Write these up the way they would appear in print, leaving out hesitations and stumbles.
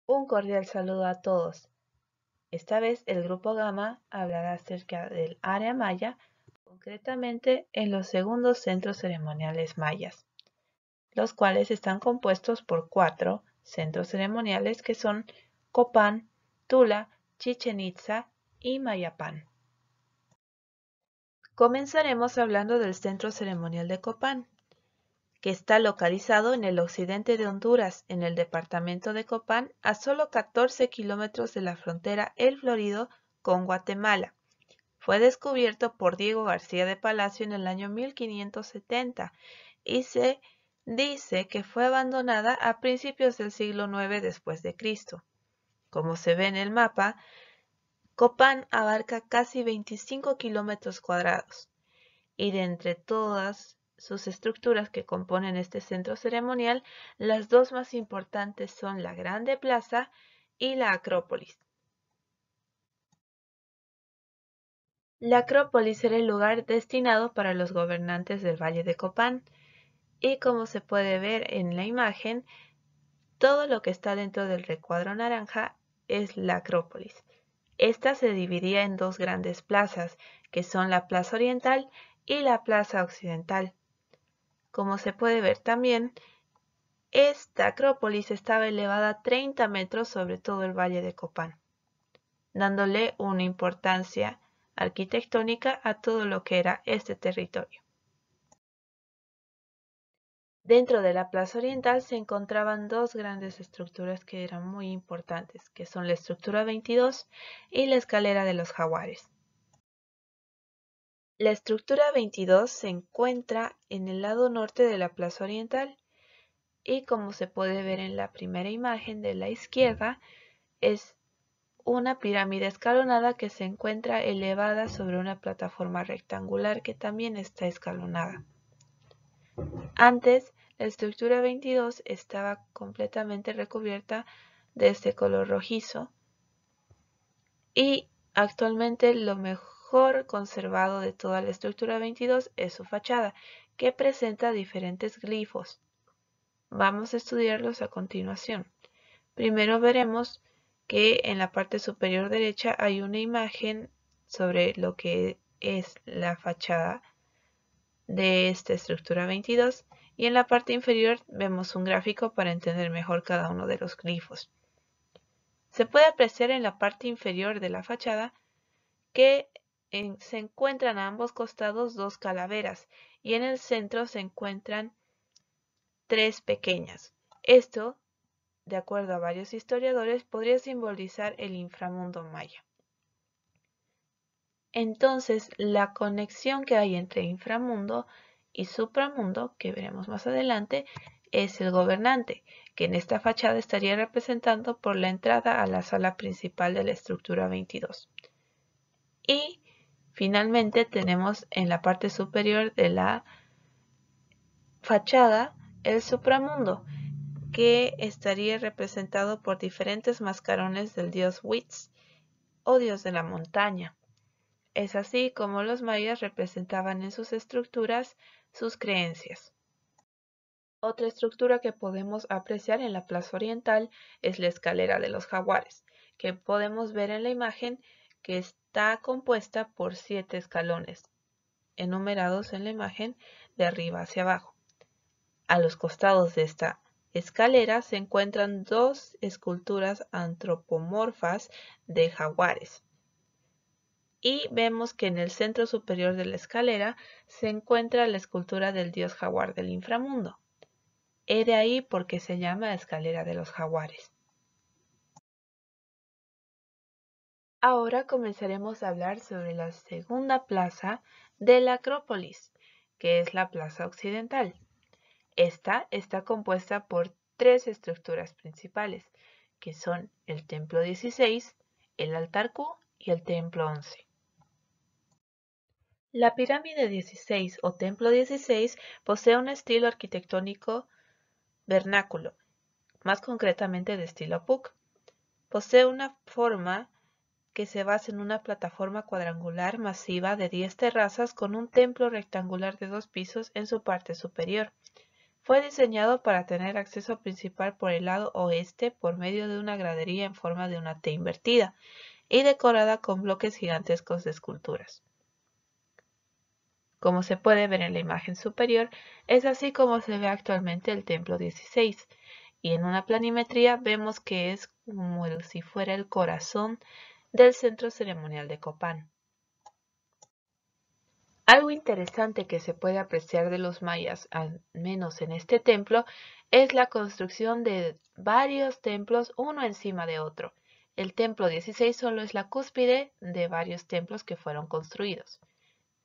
Un cordial saludo a todos. Esta vez el Grupo Gamma hablará acerca del área maya, concretamente en los segundos centros ceremoniales mayas, los cuales están compuestos por 4 centros ceremoniales que son Copán, Tula, Chichén Itzá y Mayapán. Comenzaremos hablando del centro ceremonial de Copán, que está localizado en el occidente de Honduras, en el departamento de Copán, a solo 14 kilómetros de la frontera El Florido con Guatemala. Fue descubierto por Diego García de Palacio en el año 1570 y se dice que fue abandonada a principios del siglo IX después de Cristo. Como se ve en el mapa, Copán abarca casi 25 kilómetros cuadrados y de entre todas sus estructuras que componen este centro ceremonial, las dos más importantes son la Grande Plaza y la Acrópolis. La Acrópolis era el lugar destinado para los gobernantes del Valle de Copán y como se puede ver en la imagen, todo lo que está dentro del recuadro naranja es la Acrópolis. Esta se dividía en dos grandes plazas, que son la Plaza Oriental y la Plaza Occidental. Como se puede ver también, esta acrópolis estaba elevada 30 metros sobre todo el valle de Copán, dándole una importancia arquitectónica a todo lo que era este territorio. Dentro de la Plaza Oriental se encontraban dos grandes estructuras que eran muy importantes, que son la estructura 22 y la escalera de los jaguares. La estructura 22 se encuentra en el lado norte de la Plaza Oriental y como se puede ver en la primera imagen de la izquierda, es una pirámide escalonada que se encuentra elevada sobre una plataforma rectangular que también está escalonada. Antes, la estructura 22 estaba completamente recubierta de este color rojizo y actualmente lo mejor conservado de toda la estructura 22 es su fachada, que presenta diferentes glifos. Vamos a estudiarlos a continuación. Primero veremos que en la parte superior derecha hay una imagen sobre lo que es la fachada de esta estructura 22 y en la parte inferior vemos un gráfico para entender mejor cada uno de los glifos. Se puede apreciar en la parte inferior de la fachada que se encuentran a ambos costados dos calaveras y en el centro se encuentran tres pequeñas. Esto, de acuerdo a varios historiadores, podría simbolizar el inframundo maya. Entonces, la conexión que hay entre inframundo y supramundo, que veremos más adelante, es el gobernante, que en esta fachada estaría representando por la entrada a la sala principal de la estructura 22. Y finalmente tenemos en la parte superior de la fachada el supramundo, que estaría representado por diferentes mascarones del dios Huitz o dios de la montaña. Es así como los mayas representaban en sus estructuras sus creencias. Otra estructura que podemos apreciar en la plaza oriental es la escalera de los jaguares, que podemos ver en la imagen que está compuesta por 7 escalones, enumerados en la imagen de arriba hacia abajo. A los costados de esta escalera se encuentran dos esculturas antropomorfas de jaguares. Y vemos que en el centro superior de la escalera se encuentra la escultura del dios jaguar del inframundo. He de ahí porque se llama escalera de los jaguares. Ahora comenzaremos a hablar sobre la segunda plaza de la Acrópolis, que es la plaza occidental. Esta está compuesta por 3 estructuras principales, que son el templo 16, el altar Q y el templo 11. La pirámide 16 o templo 16 posee un estilo arquitectónico vernáculo, más concretamente de estilo Puc. Posee una forma que se basa en una plataforma cuadrangular masiva de 10 terrazas con un templo rectangular de 2 pisos en su parte superior. Fue diseñado para tener acceso principal por el lado oeste por medio de una gradería en forma de una T invertida y decorada con bloques gigantescos de esculturas. Como se puede ver en la imagen superior, es así como se ve actualmente el templo 16, y en una planimetría vemos que es como si fuera el corazón del centro ceremonial de Copán. Algo interesante que se puede apreciar de los mayas, al menos en este templo, es la construcción de varios templos uno encima de otro. El templo 16 solo es la cúspide de varios templos que fueron construidos.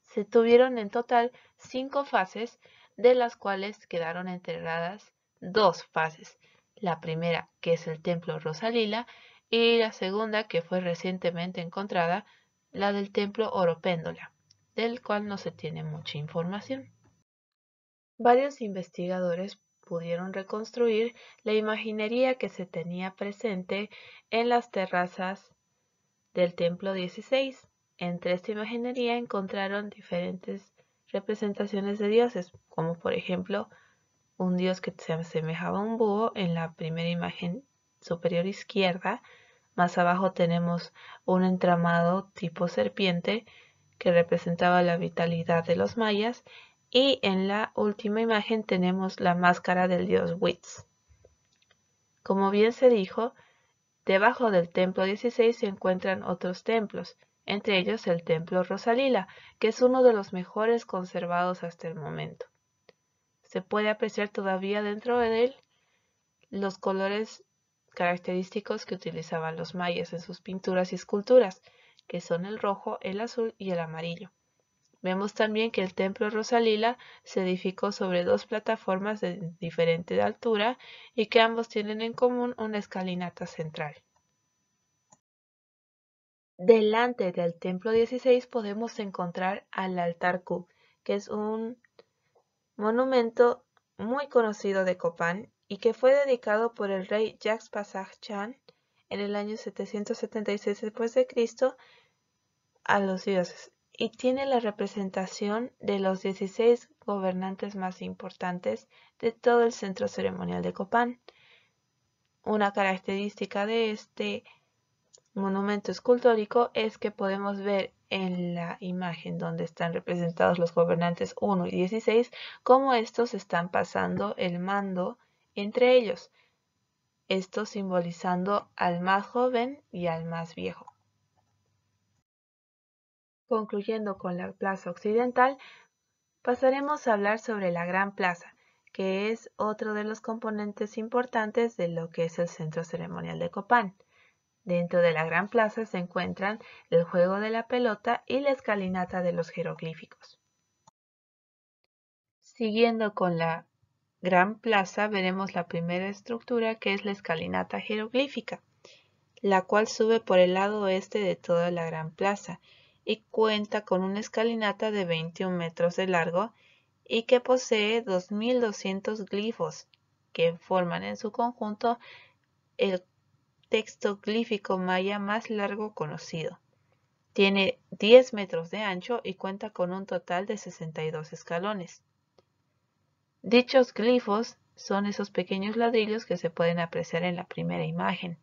Se tuvieron en total 5 fases, de las cuales quedaron enterradas 2 fases. La primera, que es el templo Rosalila, y la segunda, que fue recientemente encontrada, la del templo Oropéndola, del cual no se tiene mucha información. Varios investigadores pudieron reconstruir la imaginería que se tenía presente en las terrazas del templo 16. Entre esta imaginería encontraron diferentes representaciones de dioses, como por ejemplo un dios que se asemejaba a un búho en la primera imagen superior izquierda. Más abajo tenemos un entramado tipo serpiente que representaba la vitalidad de los mayas, y en la última imagen tenemos la máscara del dios Witz. Como bien se dijo, debajo del templo 16 se encuentran otros templos, entre ellos el templo Rosalila, que es uno de los mejores conservados hasta el momento. Se puede apreciar todavía dentro de él los colores característicos que utilizaban los mayas en sus pinturas y esculturas, que son el rojo, el azul y el amarillo. Vemos también que el templo Rosalila se edificó sobre 2 plataformas de diferente altura y que ambos tienen en común una escalinata central. Delante del templo 16 podemos encontrar al altar Q, que es un monumento muy conocido de Copán y que fue dedicado por el rey Yaxpasag-Chan en el año 776 d.C. a los dioses, y tiene la representación de los 16 gobernantes más importantes de todo el centro ceremonial de Copán. Una característica de este monumento escultórico es que podemos ver en la imagen donde están representados los gobernantes 1 y 16 cómo estos están pasando el mando entre ellos, esto simbolizando al más joven y al más viejo. Concluyendo con la plaza occidental, pasaremos a hablar sobre la Gran Plaza, que es otro de los componentes importantes de lo que es el centro ceremonial de Copán. Dentro de la Gran Plaza se encuentran el juego de la pelota y la escalinata de los jeroglíficos. Siguiendo con la Gran Plaza veremos la primera estructura, que es la escalinata jeroglífica, la cual sube por el lado oeste de toda la Gran Plaza y cuenta con una escalinata de 21 metros de largo y que posee 2.200 glifos que forman en su conjunto el texto glífico maya más largo conocido. Tiene 10 metros de ancho y cuenta con un total de 62 escalones. Dichos glifos son esos pequeños ladrillos que se pueden apreciar en la primera imagen.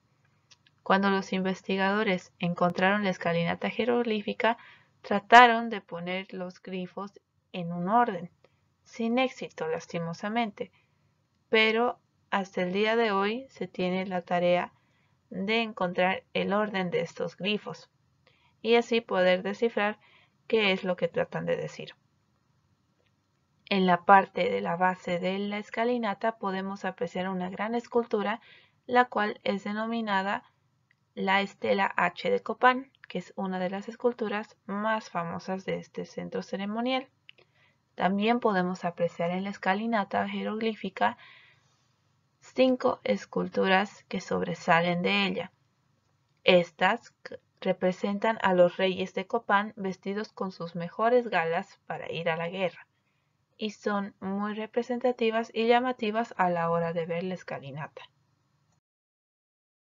Cuando los investigadores encontraron la escalinata jeroglífica, trataron de poner los glifos en un orden, sin éxito lastimosamente, pero hasta el día de hoy se tiene la tarea de encontrar el orden de estos glifos y así poder descifrar qué es lo que tratan de decir. En la parte de la base de la escalinata podemos apreciar una gran escultura, la cual es denominada la Estela H de Copán, que es una de las esculturas más famosas de este centro ceremonial. También podemos apreciar en la escalinata jeroglífica 5 esculturas que sobresalen de ella. Estas representan a los reyes de Copán vestidos con sus mejores galas para ir a la guerra, y son muy representativas y llamativas a la hora de ver la escalinata.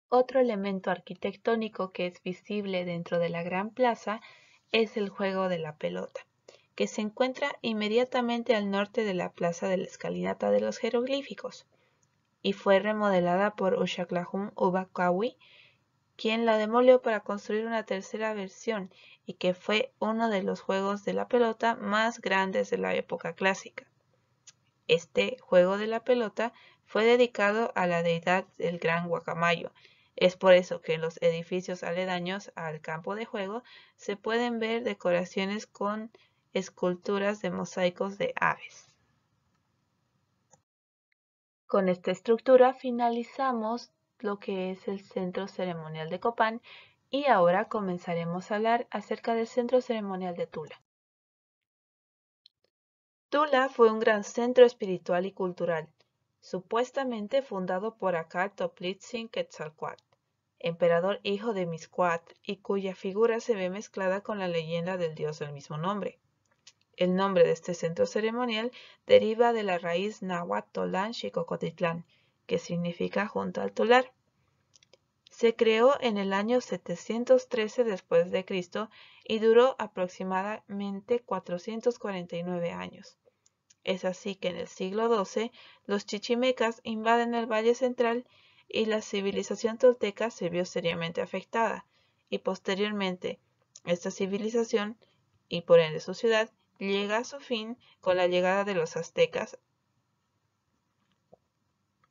Otro elemento arquitectónico que es visible dentro de la Gran Plaza es el juego de la pelota, que se encuentra inmediatamente al norte de la plaza de la escalinata de los jeroglíficos, y fue remodelada por Uxaklahum Ubaqawi, quien la demolió para construir una tercera versión y que fue uno de los juegos de la pelota más grandes de la época clásica. Este juego de la pelota fue dedicado a la deidad del Gran Guacamayo. Es por eso que en los edificios aledaños al campo de juego se pueden ver decoraciones con esculturas de mosaicos de aves. Con esta estructura finalizamos lo que es el centro ceremonial de Copán y ahora comenzaremos a hablar acerca del centro ceremonial de Tula. Tula fue un gran centro espiritual y cultural, supuestamente fundado por Akal Toplitzin Quetzalcoatl, emperador hijo de Mixcoatl y cuya figura se ve mezclada con la leyenda del dios del mismo nombre. El nombre de este centro ceremonial deriva de la raíz náhuatl Tolan Xicocotitlán, que significa junto al tular. Se creó en el año 713 después de Cristo y duró aproximadamente 449 años. Es así que en el siglo XII los chichimecas invaden el Valle Central y la civilización tolteca se vio seriamente afectada, y posteriormente esta civilización, y por ende su ciudad, llega a su fin con la llegada de los aztecas.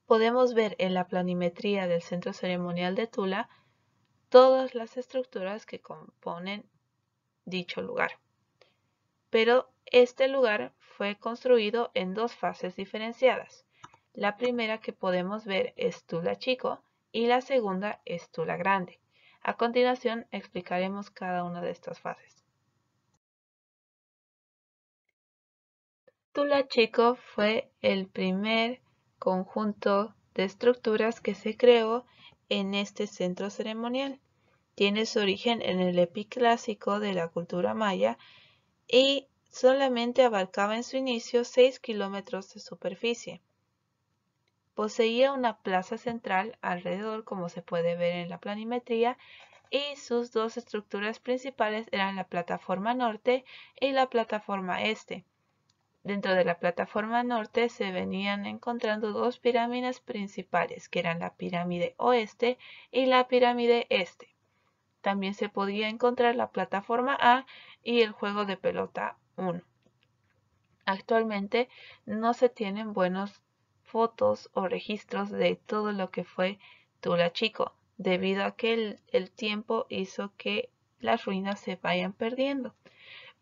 Podemos ver en la planimetría del centro ceremonial de Tula todas las estructuras que componen dicho lugar. Pero este lugar fue construido en dos fases diferenciadas. La primera que podemos ver es Tula Chico y la segunda es Tula Grande. A continuación explicaremos cada una de estas fases. Tula Chico fue el primer conjunto de estructuras que se creó en este centro ceremonial. Tiene su origen en el epiclásico de la cultura maya y solamente abarcaba en su inicio 6 kilómetros de superficie. Poseía una plaza central alrededor, como se puede ver en la planimetría, y sus dos estructuras principales eran la plataforma norte y la plataforma este. Dentro de la plataforma norte se venían encontrando dos pirámides principales, que eran la pirámide oeste y la pirámide este. También se podía encontrar la plataforma A y el juego de pelota 1. Actualmente no se tienen buenas fotos o registros de todo lo que fue Tula Chico, debido a que el tiempo hizo que las ruinas se vayan perdiendo.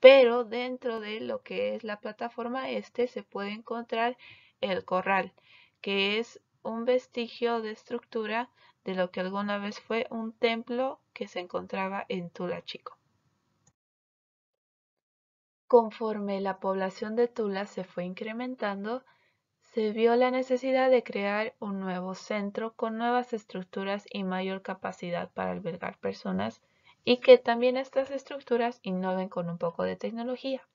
Pero dentro de lo que es la plataforma este se puede encontrar el corral, que es un vestigio de estructura de lo que alguna vez fue un templo que se encontraba en Tula Chico. Conforme la población de Tula se fue incrementando, se vio la necesidad de crear un nuevo centro con nuevas estructuras y mayor capacidad para albergar personas y que también estas estructuras innoven con un poco de tecnología.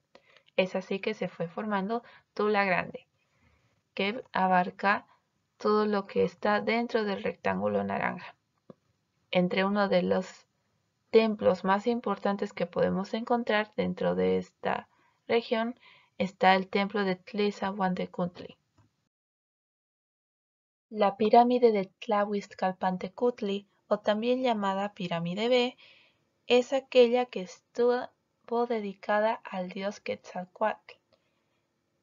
Es así que se fue formando Tula Grande, que abarca todo lo que está dentro del rectángulo naranja. Entre uno de los templos más importantes que podemos encontrar dentro de esta región está el templo de Tlizahuantecutli. La pirámide de Tlahuizcalpantecutli, o también llamada pirámide B, es aquella que estuvo dedicada al dios Quetzalcoatl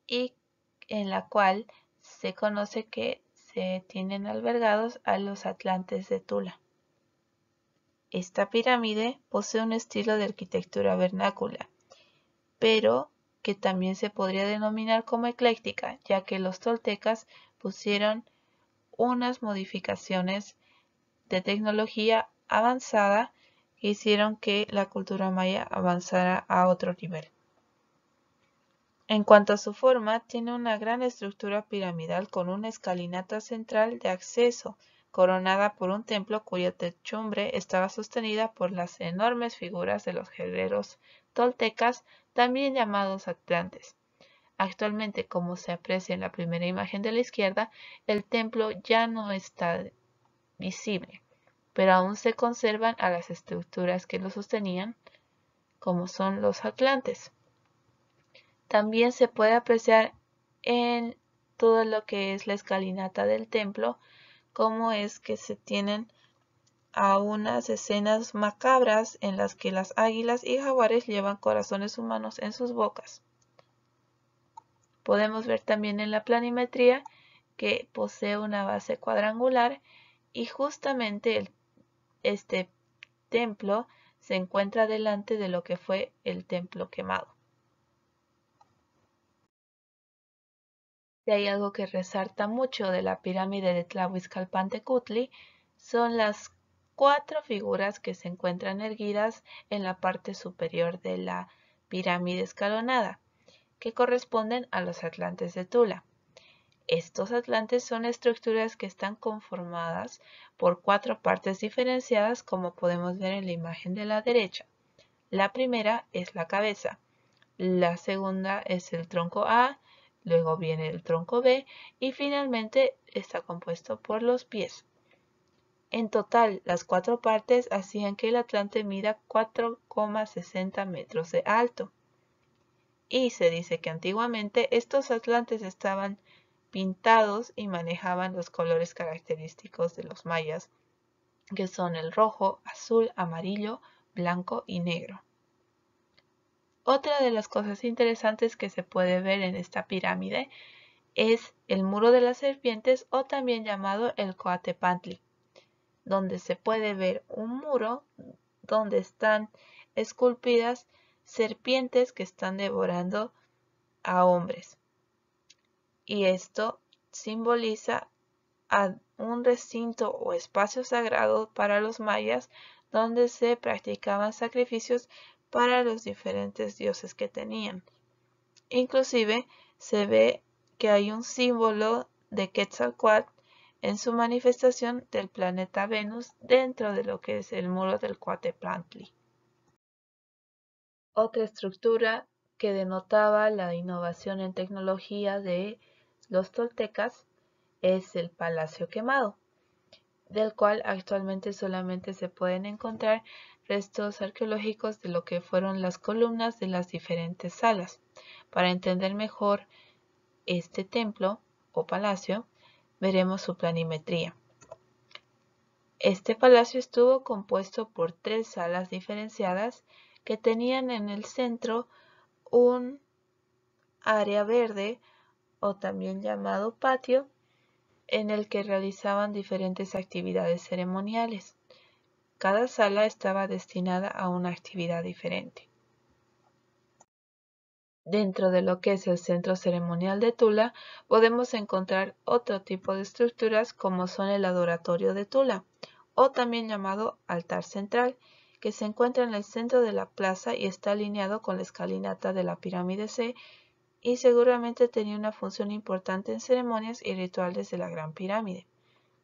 y en la cual se conoce que se tienen albergados a los atlantes de Tula. Esta pirámide posee un estilo de arquitectura vernácula, pero que también se podría denominar como ecléctica, ya que los toltecas pusieron unas modificaciones de tecnología avanzada que hicieron que la cultura maya avanzara a otro nivel. En cuanto a su forma, tiene una gran estructura piramidal con una escalinata central de acceso, coronada por un templo cuya techumbre estaba sostenida por las enormes figuras de los guerreros toltecas, también llamados atlantes. Actualmente, como se aprecia en la primera imagen de la izquierda, el templo ya no está visible, pero aún se conservan a las estructuras que lo sostenían, como son los atlantes. También se puede apreciar en todo lo que es la escalinata del templo, cómo es que se tienen a unas escenas macabras en las que las águilas y jaguares llevan corazones humanos en sus bocas. Podemos ver también en la planimetría que posee una base cuadrangular y justamente este templo se encuentra delante de lo que fue el templo quemado. Si hay algo que resalta mucho de la pirámide de Tlahuizcalpantecutli, son las 4 figuras que se encuentran erguidas en la parte superior de la pirámide escalonada, que corresponden a los atlantes de Tula. Estos atlantes son estructuras que están conformadas por 4 partes diferenciadas, como podemos ver en la imagen de la derecha. La primera es la cabeza, la segunda es el tronco A, luego viene el tronco B y finalmente está compuesto por los pies. En total, las 4 partes hacían que el atlante mida 4,60 metros de alto. Y se dice que antiguamente estos atlantes estaban pintados y manejaban los colores característicos de los mayas, que son el rojo, azul, amarillo, blanco y negro. Otra de las cosas interesantes que se puede ver en esta pirámide es el muro de las serpientes, o también llamado el Coatepantli, donde se puede ver un muro donde están esculpidas serpientes que están devorando a hombres. Y esto simboliza a un recinto o espacio sagrado para los mayas donde se practicaban sacrificios para los diferentes dioses que tenían. Inclusive se ve que hay un símbolo de Quetzalcóatl en su manifestación del planeta Venus dentro de lo que es el muro del Coatepantli. Otra estructura que denotaba la innovación en tecnología de los toltecas es el Palacio Quemado, del cual actualmente solamente se pueden encontrar restos arqueológicos de lo que fueron las columnas de las diferentes salas. Para entender mejor este templo o palacio, veremos su planimetría. Este palacio estuvo compuesto por 3 salas diferenciadas que tenían en el centro un área verde, o también llamado patio, en el que realizaban diferentes actividades ceremoniales. Cada sala estaba destinada a una actividad diferente. Dentro de lo que es el centro ceremonial de Tula, podemos encontrar otro tipo de estructuras como son el adoratorio de Tula, o también llamado altar central, que se encuentra en el centro de la plaza y está alineado con la escalinata de la pirámide C, y seguramente tenía una función importante en ceremonias y rituales de la Gran Pirámide.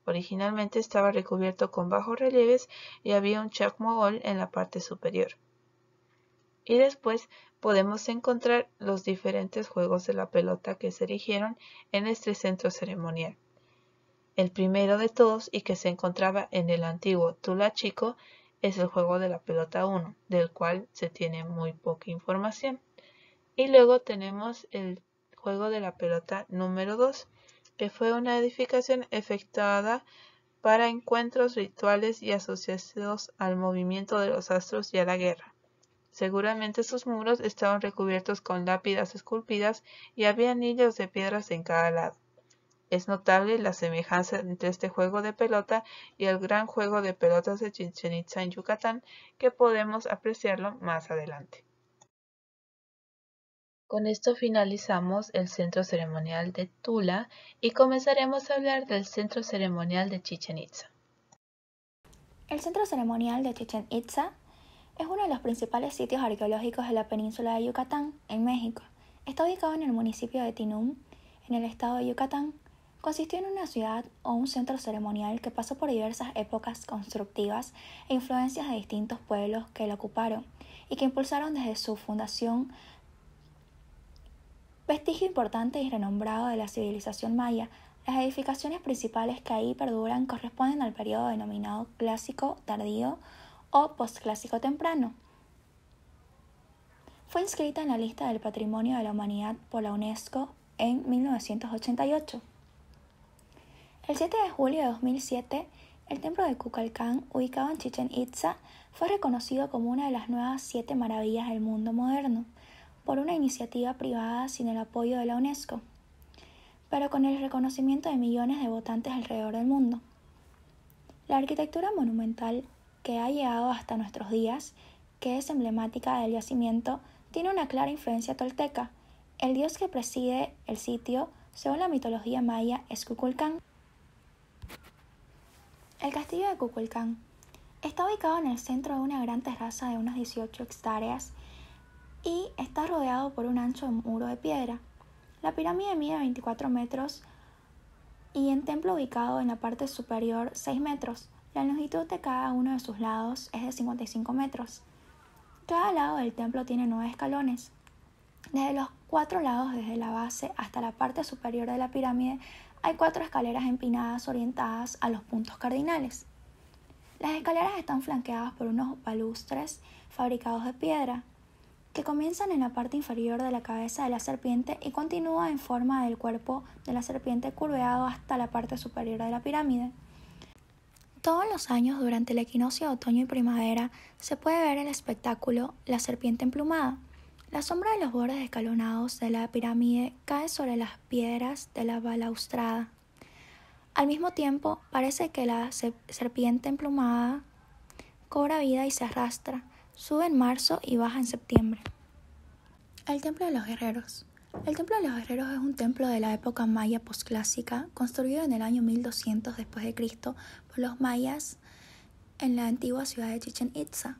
Originalmente estaba recubierto con bajos relieves y había un chak mogol en la parte superior. Y después podemos encontrar los diferentes juegos de la pelota que se erigieron en este centro ceremonial. El primero de todos, y que se encontraba en el antiguo Tula Chico, es el juego de la pelota 1, del cual se tiene muy poca información. Y luego tenemos el juego de la pelota número 2, que fue una edificación efectuada para encuentros rituales y asociados al movimiento de los astros y a la guerra. Seguramente sus muros estaban recubiertos con lápidas esculpidas y había anillos de piedras en cada lado. Es notable la semejanza entre este juego de pelota y el gran juego de pelotas de Chichén Itzá en Yucatán, que podemos apreciarlo más adelante. Con esto finalizamos el centro ceremonial de Tula y comenzaremos a hablar del centro ceremonial de Chichén Itzá. El centro ceremonial de Chichén Itzá es uno de los principales sitios arqueológicos de la península de Yucatán, en México. Está ubicado en el municipio de Tinum, en el estado de Yucatán. Consistió en una ciudad o un centro ceremonial que pasó por diversas épocas constructivas e influencias de distintos pueblos que lo ocuparon y que impulsaron desde su fundación. Vestigio importante y renombrado de la civilización maya, las edificaciones principales que ahí perduran corresponden al periodo denominado clásico tardío o postclásico temprano. Fue inscrita en la lista del Patrimonio de la Humanidad por la UNESCO en 1988. El 7 de julio de 2007, el templo de Kukulcán, ubicado en Chichén Itzá, fue reconocido como una de las nuevas 7 maravillas del mundo moderno, por una iniciativa privada sin el apoyo de la UNESCO, pero con el reconocimiento de millones de votantes alrededor del mundo. La arquitectura monumental que ha llegado hasta nuestros días, que es emblemática del yacimiento, tiene una clara influencia tolteca. El dios que preside el sitio, según la mitología maya, es Kukulcán. El castillo de Kukulcán está ubicado en el centro de una gran terraza de unas 18 hectáreas y está rodeado por un ancho muro de piedra. La pirámide mide 24 metros y el templo ubicado en la parte superior 6 metros. La longitud de cada uno de sus lados es de 55 metros. Cada lado del templo tiene 9 escalones. Desde los 4 lados, desde la base hasta la parte superior de la pirámide, hay 4 escaleras empinadas orientadas a los puntos cardinales. Las escaleras están flanqueadas por unos balustres fabricados de piedra, que comienzan en la parte inferior de la cabeza de la serpiente y continúan en forma del cuerpo de la serpiente curveado hasta la parte superior de la pirámide. Todos los años, durante el equinoccio de otoño y primavera, se puede ver el espectáculo La Serpiente Emplumada. La sombra de los bordes escalonados de la pirámide cae sobre las piedras de la balaustrada. Al mismo tiempo, parece que la serpiente emplumada cobra vida y se arrastra, sube en marzo y baja en septiembre. El Templo de los Guerreros. El Templo de los Guerreros es un templo de la época maya posclásica, construido en el año 1200 después de Cristo por los mayas en la antigua ciudad de Chichén Itzá,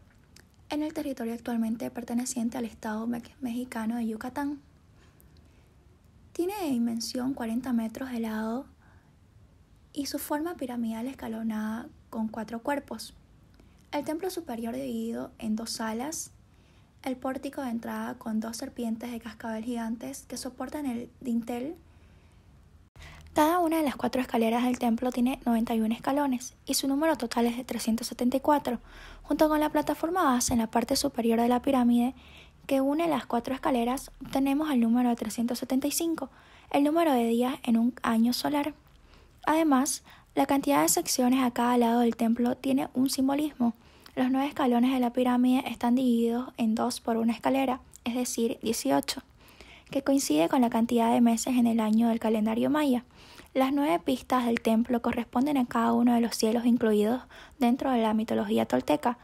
en el territorio actualmente perteneciente al estado mexicano de Yucatán. Tiene de dimensión 40 metros de lado y su forma piramidal escalonada con 4 cuerpos. El templo superior dividido en 2 salas, el pórtico de entrada con 2 serpientes de cascabel gigantes que soportan el dintel. Cada una de las 4 escaleras del templo tiene 91 escalones y su número total es de 374, junto con la plataforma base en la parte superior de la pirámide que une las 4 escaleras. Obtenemos el número de 375, el número de días en un año solar. Además, la cantidad de secciones a cada lado del templo tiene un simbolismo. Los 9 escalones de la pirámide están divididos en 2 por una escalera, es decir, 18, que coincide con la cantidad de meses en el año del calendario maya. Las 9 pistas del templo corresponden a cada uno de los cielos incluidos dentro de la mitología tolteca.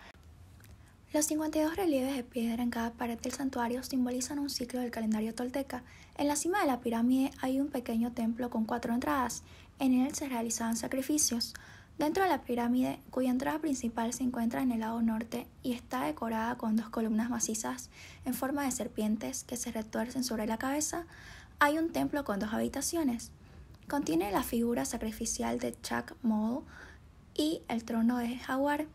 Los 52 relieves de piedra en cada pared del santuario simbolizan un ciclo del calendario tolteca. En la cima de la pirámide hay un pequeño templo con 4 entradas. En él se realizaban sacrificios. Dentro de la pirámide, cuya entrada principal se encuentra en el lado norte y está decorada con 2 columnas macizas en forma de serpientes que se retuercen sobre la cabeza, hay un templo con 2 habitaciones. Contiene la figura sacrificial de Chak Mol y el trono de jaguar.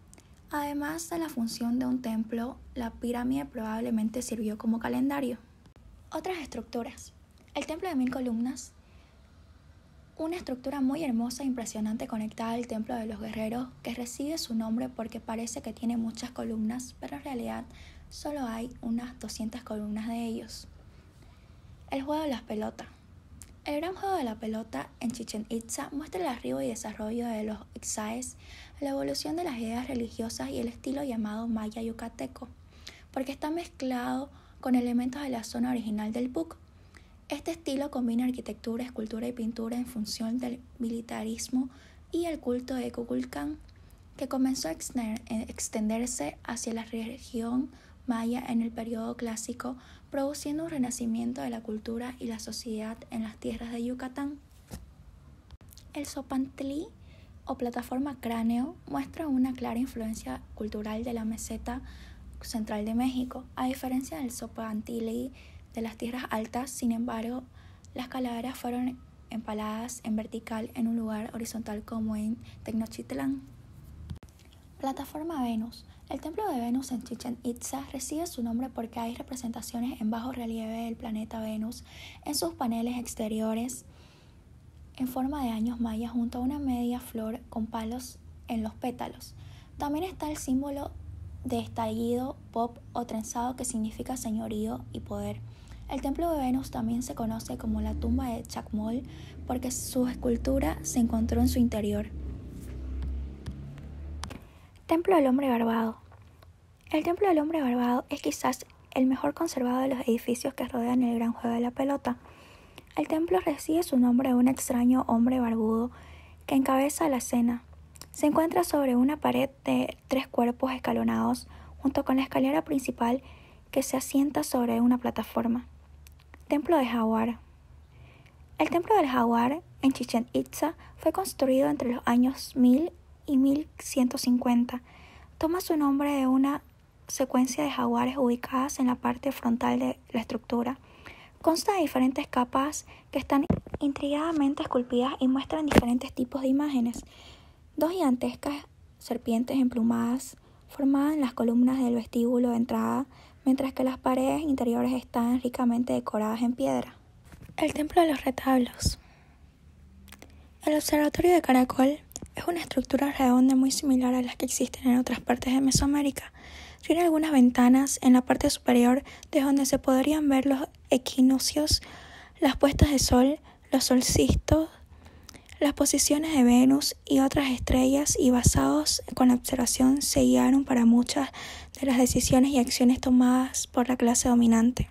Además de la función de un templo, la pirámide probablemente sirvió como calendario. Otras estructuras. El templo de 1000 columnas. Una estructura muy hermosa e impresionante conectada al Templo de los Guerreros, que recibe su nombre porque parece que tiene muchas columnas, pero en realidad solo hay unas 200 columnas de ellos. El juego de las pelotas. El gran juego de la pelota en Chichén Itzá muestra el arribo y desarrollo de los ixáes, la evolución de las ideas religiosas y el estilo llamado maya yucateco, porque está mezclado con elementos de la zona original del PUC. Este estilo combina arquitectura, escultura y pintura en función del militarismo y el culto de Kukulcán, que comenzó a extenderse hacia la región maya en el periodo clásico, produciendo un renacimiento de la cultura y la sociedad en las tierras de Yucatán. El Zopantli, o plataforma cráneo, muestra una clara influencia cultural de la meseta central de México. A diferencia del Zopantli de las tierras altas, sin embargo, las calaveras fueron empaladas en vertical en un lugar horizontal como en Tenochtitlán. Plataforma Venus. El templo de Venus en Chichén Itzá recibe su nombre porque hay representaciones en bajo relieve del planeta Venus en sus paneles exteriores en forma de años mayas junto a una media flor con palos en los pétalos. También está el símbolo de estallido, pop o trenzado que significa señorío y poder. El templo de Venus también se conoce como la tumba de Chacmol porque su escultura se encontró en su interior. Templo del Hombre Barbado. El Templo del Hombre Barbado es quizás el mejor conservado de los edificios que rodean el gran juego de la pelota. El templo recibe su nombre de un extraño hombre barbudo que encabeza la escena. Se encuentra sobre una pared de 3 cuerpos escalonados junto con la escalera principal que se asienta sobre una plataforma. Templo de Jaguar. El Templo del Jaguar en Chichén Itzá fue construido entre los años 1000 y 1150. Toma su nombre de una secuencia de jaguares ubicadas en la parte frontal de la estructura. Consta de diferentes capas que están intrigadamente esculpidas y muestran diferentes tipos de imágenes. 2 gigantescas serpientes emplumadas formaban las columnas del vestíbulo de entrada, mientras que las paredes interiores están ricamente decoradas en piedra. El Templo de los Retablos. El Observatorio de Caracol es una estructura redonda muy similar a las que existen en otras partes de Mesoamérica. Tiene algunas ventanas en la parte superior desde donde se podrían ver los equinoccios, las puestas de sol, los solsticios, las posiciones de Venus y otras estrellas, y basados con la observación se guiaron para muchas de las decisiones y acciones tomadas por la clase dominante.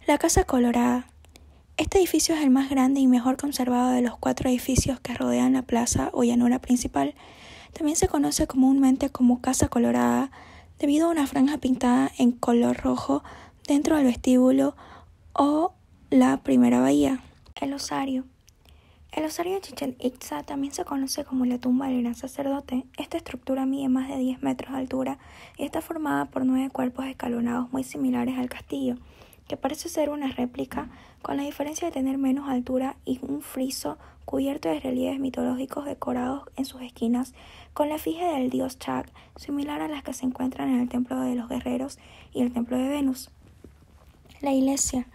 La Casa Colorada. Este edificio es el más grande y mejor conservado de los 4 edificios que rodean la plaza o llanura principal. También se conoce comúnmente como Casa Colorada debido a una franja pintada en color rojo dentro del vestíbulo o la primera bahía. El Osario. El Osario de Chichén Itzá también se conoce como la tumba del gran sacerdote. Esta estructura mide más de 10 metros de altura y está formada por 9 cuerpos escalonados muy similares al castillo, que parece ser una réplica, con la diferencia de tener menos altura y un friso cubierto de relieves mitológicos decorados en sus esquinas, con la efigie del dios Chak, similar a las que se encuentran en el Templo de los Guerreros y el Templo de Venus. La iglesia.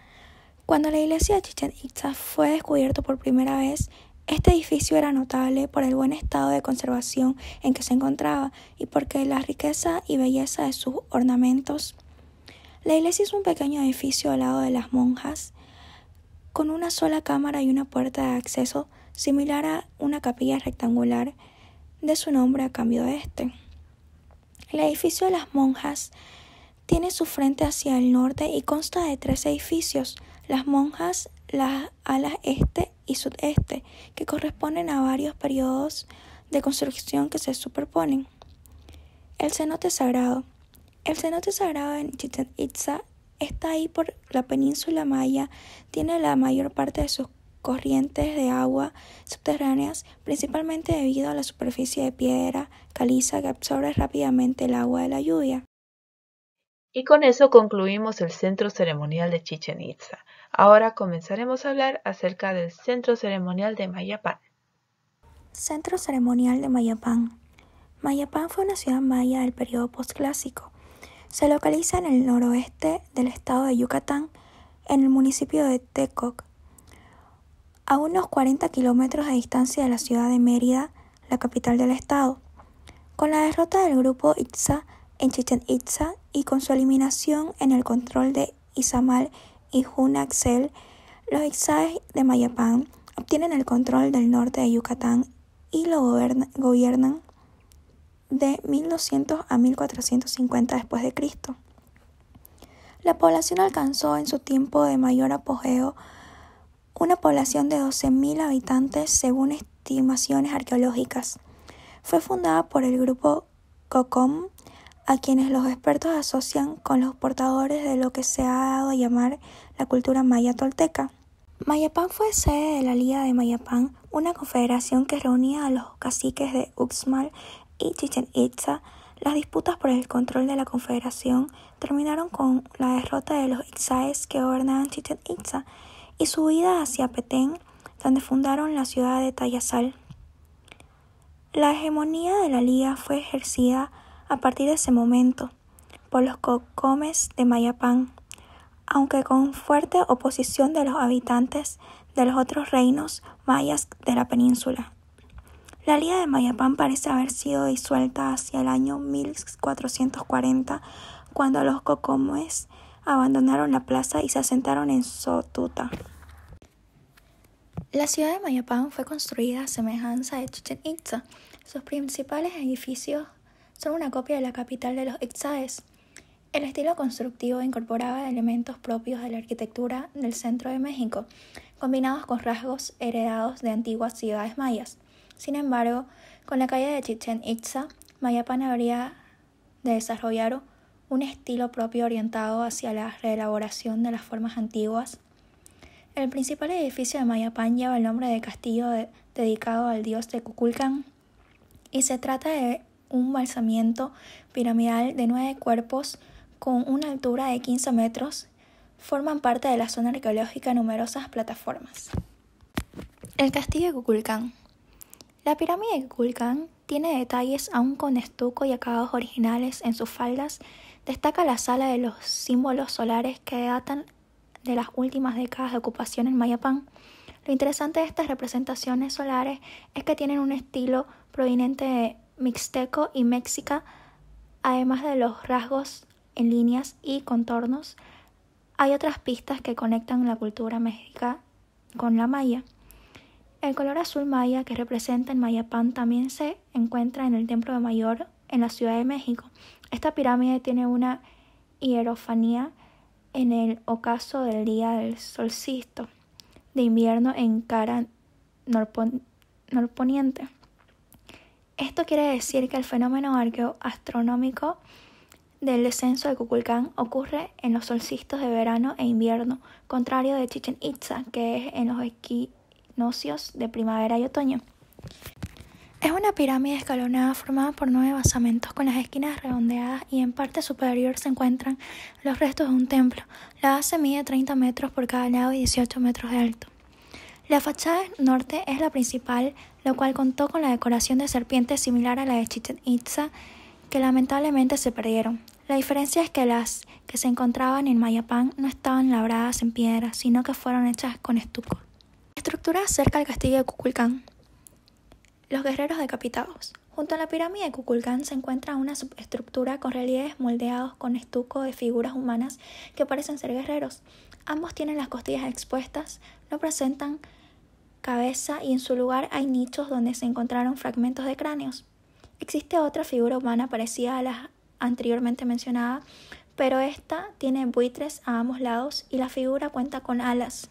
Cuando la iglesia de Chichén Itzá fue descubierto por primera vez, este edificio era notable por el buen estado de conservación en que se encontraba y porque la riqueza y belleza de sus ornamentos. La iglesia es un pequeño edificio al lado de las monjas, con una sola cámara y una puerta de acceso similar a una capilla rectangular, de su nombre a cambio de este. El edificio de las monjas tiene su frente hacia el norte y consta de 3 edificios: las monjas, las alas este y sudeste, que corresponden a varios periodos de construcción que se superponen. El cenote sagrado. El cenote sagrado en Chichén Itzá está ahí por la península maya, tiene la mayor parte de sus corrientes de agua subterráneas, principalmente debido a la superficie de piedra caliza que absorbe rápidamente el agua de la lluvia. Y con eso concluimos el centro ceremonial de Chichén Itzá. Ahora comenzaremos a hablar acerca del centro ceremonial de Mayapán. Centro ceremonial de Mayapán. Mayapán fue una ciudad maya del periodo postclásico. Se localiza en el noroeste del estado de Yucatán, en el municipio de Tecoc, a unos 40 kilómetros de distancia de la ciudad de Mérida, la capital del estado. Con la derrota del grupo Itzá en Chichén Itzá y con su eliminación en el control de Izamal y Hunaxel, los Itzáes de Mayapán obtienen el control del norte de Yucatán y lo gobiernan de 1200 a 1450 después de Cristo. La población alcanzó en su tiempo de mayor apogeo una población de 12.000 habitantes según estimaciones arqueológicas. Fue fundada por el grupo Cocom, a quienes los expertos asocian con los portadores de lo que se ha dado a llamar la cultura maya tolteca. Mayapán fue sede de la Liga de Mayapán, una confederación que reunía a los caciques de Uxmal y Chichén Itzá. Las disputas por el control de la confederación terminaron con la derrota de los Itzáes que gobernaban Chichén Itzá y su huida hacia Petén, donde fundaron la ciudad de Tayasal. La hegemonía de la Liga fue ejercida a partir de ese momento por los cocomes de Mayapán, aunque con fuerte oposición de los habitantes de los otros reinos mayas de la península. La Liga de Mayapán parece haber sido disuelta hacia el año 1440, cuando los cocomoes abandonaron la plaza y se asentaron en Sotuta. La ciudad de Mayapán fue construida a semejanza de Chichén Itzá. Sus principales edificios son una copia de la capital de los Ixáes. El estilo constructivo incorporaba elementos propios de la arquitectura del centro de México, combinados con rasgos heredados de antiguas ciudades mayas. Sin embargo, con la caída de Chichén Itzá, Mayapán habría de desarrollar un estilo propio orientado hacia la reelaboración de las formas antiguas. El principal edificio de Mayapán lleva el nombre de castillo dedicado al dios de Kukulcán, y se trata de un balsamiento piramidal de 9 cuerpos con una altura de 15 metros. Forman parte de la zona arqueológica numerosas plataformas. El castillo de Kukulcán. La pirámide de Kukulcán tiene detalles aún con estuco y acabados originales en sus faldas. Destaca la sala de los símbolos solares que datan de las últimas décadas de ocupación en Mayapán. Lo interesante de estas representaciones solares es que tienen un estilo proveniente de mixteco y mexica, además de los rasgos en líneas y contornos. Hay otras pistas que conectan la cultura mexica con la maya. El color azul maya que representa en Mayapán también se encuentra en el Templo de Mayor en la Ciudad de México. Esta pirámide tiene una hierofanía en el ocaso del día del solsticio de invierno en cara norponiente. Esto quiere decir que el fenómeno arqueoastronómico del descenso de Kukulcán ocurre en los solsticios de verano e invierno, contrario de Chichén Itzá, que es en los equinoccios de primavera y otoño. Es una pirámide escalonada formada por 9 basamentos con las esquinas redondeadas, y en parte superior se encuentran los restos de un templo. La base mide 30 metros por cada lado y 18 metros de alto. La fachada norte es la principal, la cual contó con la decoración de serpientes similar a la de Chichén Itzá, que lamentablemente se perdieron. La diferencia es que las que se encontraban en Mayapán no estaban labradas en piedra, sino que fueron hechas con estuco. Estructura cerca al castillo de Kukulcán. Los guerreros decapitados. Junto a la pirámide de Kukulcán se encuentra una subestructura con relieves moldeados con estuco de figuras humanas que parecen ser guerreros. Ambos tienen las costillas expuestas, no presentan cabeza, y en su lugar hay nichos donde se encontraron fragmentos de cráneos. Existe otra figura humana parecida a la anteriormente mencionada, pero esta tiene buitres a ambos lados y la figura cuenta con alas.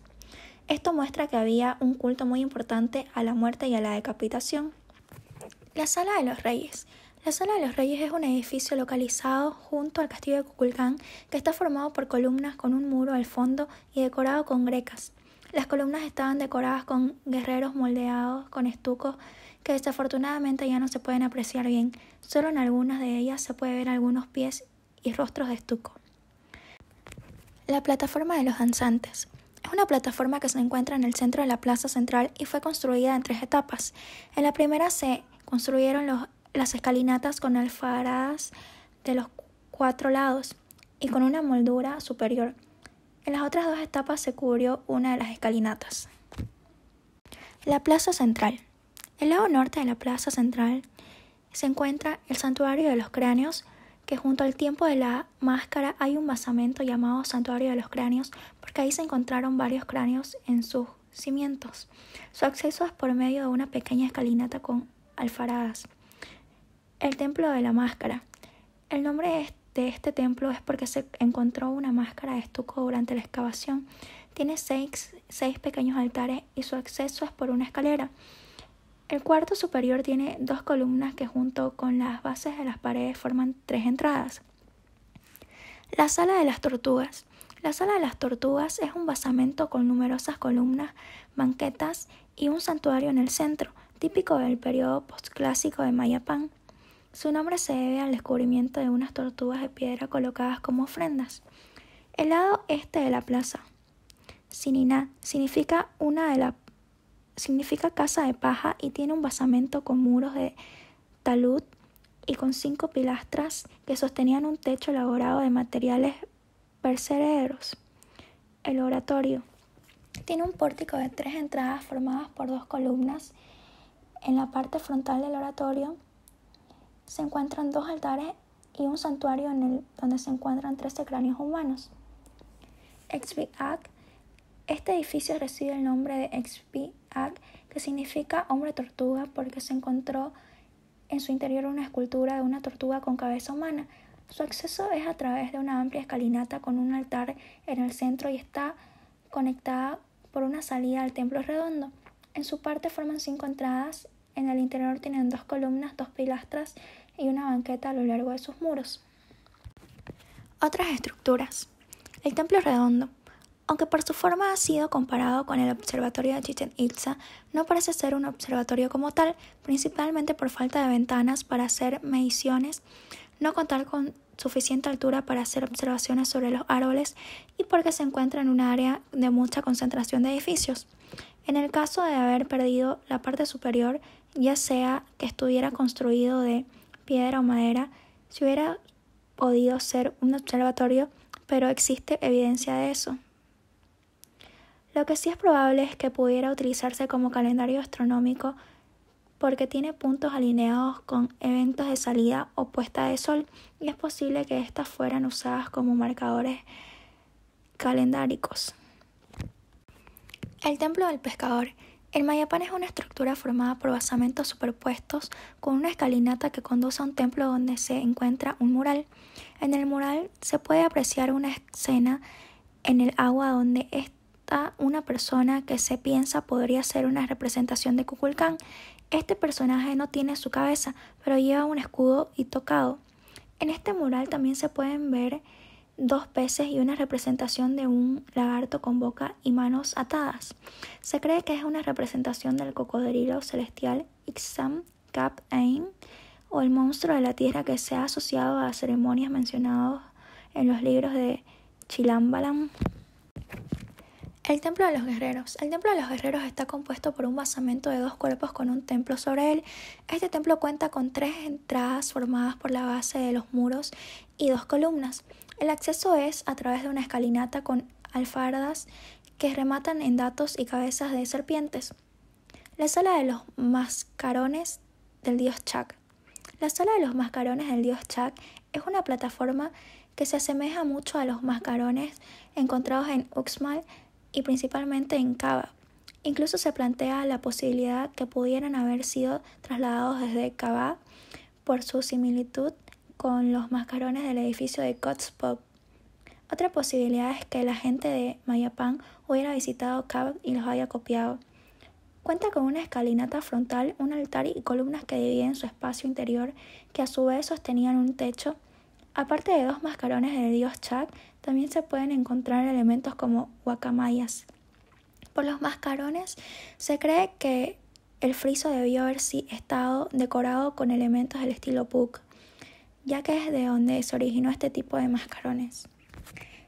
Esto muestra que había un culto muy importante a la muerte y a la decapitación. La Sala de los Reyes. La Sala de los Reyes es un edificio localizado junto al castillo de Kukulcán que está formado por columnas con un muro al fondo y decorado con grecas. Las columnas estaban decoradas con guerreros moldeados con estuco que desafortunadamente ya no se pueden apreciar bien. Solo en algunas de ellas se puede ver algunos pies y rostros de estuco. La plataforma de los danzantes. Es una plataforma que se encuentra en el centro de la plaza central y fue construida en 3 etapas. En la primera se construyeron las escalinatas con alfaradas de los 4 lados y con una moldura superior. En las otras 2 etapas se cubrió una de las escalinatas. La plaza central. El lado norte de la plaza central se encuentra el santuario de los cráneos, que junto al templo de la máscara hay un basamento llamado Santuario de los Cráneos, porque ahí se encontraron varios cráneos en sus cimientos. Su acceso es por medio de una pequeña escalinata con alfaradas. El templo de la máscara. El nombre de este templo es porque se encontró una máscara de estuco durante la excavación. Tiene 6 pequeños altares y su acceso es por una escalera. El cuarto superior tiene 2 columnas que junto con las bases de las paredes forman 3 entradas. La Sala de las Tortugas. La Sala de las Tortugas es un basamento con numerosas columnas, banquetas y un santuario en el centro, típico del periodo postclásico de Mayapán. Su nombre se debe al descubrimiento de unas tortugas de piedra colocadas como ofrendas. El lado este de la plaza, Sininá, significa casa de paja y tiene un basamento con muros de talud y con 5 pilastras que sostenían un techo elaborado de materiales percederos. El oratorio tiene un pórtico de 3 entradas formadas por 2 columnas. En la parte frontal del oratorio se encuentran 2 altares y un santuario donde se encuentran 13 cráneos humanos. Expiac. Este edificio recibe el nombre de Expiac, que significa hombre tortuga, porque se encontró en su interior una escultura de una tortuga con cabeza humana. Su acceso es a través de una amplia escalinata con un altar en el centro y está conectada por una salida al templo redondo. En su parte forman 5 entradas. En el interior tienen 2 columnas, 2 pilastras y una banqueta a lo largo de sus muros. Otras estructuras. El templo redondo. Aunque por su forma ha sido comparado con el observatorio de Chichén Itzá, no parece ser un observatorio como tal, principalmente por falta de ventanas para hacer mediciones, no contar con suficiente altura para hacer observaciones sobre los árboles y porque se encuentra en un área de mucha concentración de edificios. En el caso de haber perdido la parte superior, ya sea que estuviera construido de piedra o madera, se hubiera podido ser un observatorio, pero existe evidencia de eso. Lo que sí es probable es que pudiera utilizarse como calendario astronómico porque tiene puntos alineados con eventos de salida o puesta de sol y es posible que éstas fueran usadas como marcadores calendáricos. El templo del pescador. El Mayapán es una estructura formada por basamentos superpuestos con una escalinata que conduce a un templo donde se encuentra un mural. En el mural se puede apreciar una escena en el agua donde está una persona que se piensa podría ser una representación de Kukulcán. Este personaje no tiene su cabeza, pero lleva un escudo y tocado. En este mural también se pueden ver 2 peces y una representación de un lagarto con boca y manos atadas. Se cree que es una representación del cocodrilo celestial Ixam Cap Ain o el monstruo de la tierra que se ha asociado a ceremonias mencionadas en los libros de Chilambalam. El templo de los guerreros. El templo de los guerreros está compuesto por un basamento de 2 cuerpos con un templo sobre él. Este templo cuenta con 3 entradas formadas por la base de los muros y 2 columnas. El acceso es a través de una escalinata con alfaradas que rematan en datos y cabezas de serpientes. La sala de los mascarones del dios Chak. La sala de los mascarones del dios Chak es una plataforma que se asemeja mucho a los mascarones encontrados en Uxmal y principalmente en Kaba. Incluso se plantea la posibilidad que pudieran haber sido trasladados desde Kaba por su similitud con los mascarones del edificio de Kotspop. Otra posibilidad es que la gente de Mayapán hubiera visitado Kaba y los haya copiado. Cuenta con una escalinata frontal, un altar y columnas que dividen su espacio interior, que a su vez sostenían un techo. Aparte de 2 mascarones del dios Chak, también se pueden encontrar elementos como guacamayas. Por los mascarones se cree que el friso debió haber estado decorado con elementos del estilo Puuc, ya que es de donde se originó este tipo de mascarones.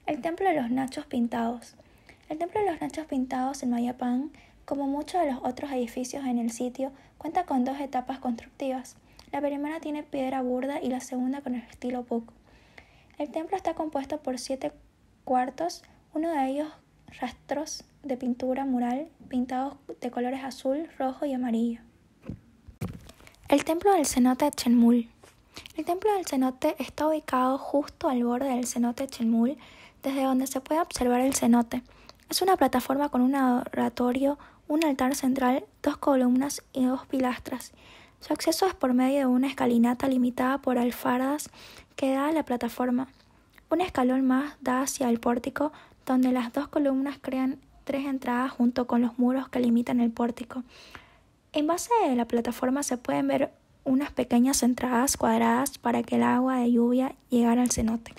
El templo de los nachos pintados. El templo de los nachos pintados en Mayapán, como muchos de los otros edificios en el sitio, cuenta con 2 etapas constructivas. La primera tiene piedra burda y la segunda con el estilo Puuc. El templo está compuesto por 7 cuartos, uno de ellos rastros de pintura mural pintados de colores azul, rojo y amarillo. El templo del cenote Chenmul. El templo del cenote está ubicado justo al borde del cenote Chenmul, desde donde se puede observar el cenote. Es una plataforma con un oratorio, un altar central, 2 columnas y 2 pilastras. Su acceso es por medio de una escalinata limitada por alfaradas que da a la plataforma. Un escalón más da hacia el pórtico, donde las 2 columnas crean 3 entradas junto con los muros que limitan el pórtico. En base de la plataforma se pueden ver unas pequeñas entradas cuadradas para que el agua de lluvia llegara al cenote.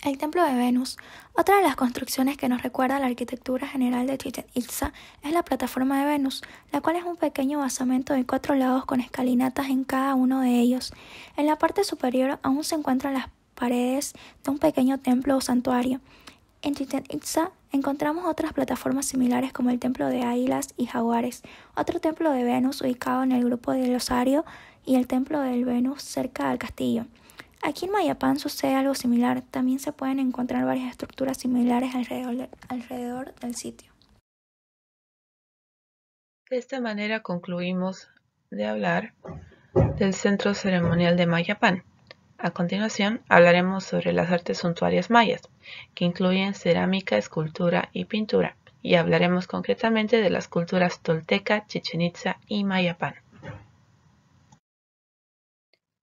El templo de Venus. Otra de las construcciones que nos recuerda a la arquitectura general de Chichén Itzá es la plataforma de Venus, la cual es un pequeño basamento de 4 lados con escalinatas en cada uno de ellos. En la parte superior aún se encuentran las paredes de un pequeño templo o santuario. En Chichén Itzá encontramos otras plataformas similares como el templo de águilas y jaguares, otro templo de Venus ubicado en el grupo del osario y el templo del Venus cerca del castillo. Aquí en Mayapán sucede algo similar, también se pueden encontrar varias estructuras similares alrededor del sitio. De esta manera concluimos de hablar del centro ceremonial de Mayapán. A continuación hablaremos sobre las artes suntuarias mayas, que incluyen cerámica, escultura y pintura, y hablaremos concretamente de las culturas tolteca, Chichén Itzá y Mayapán.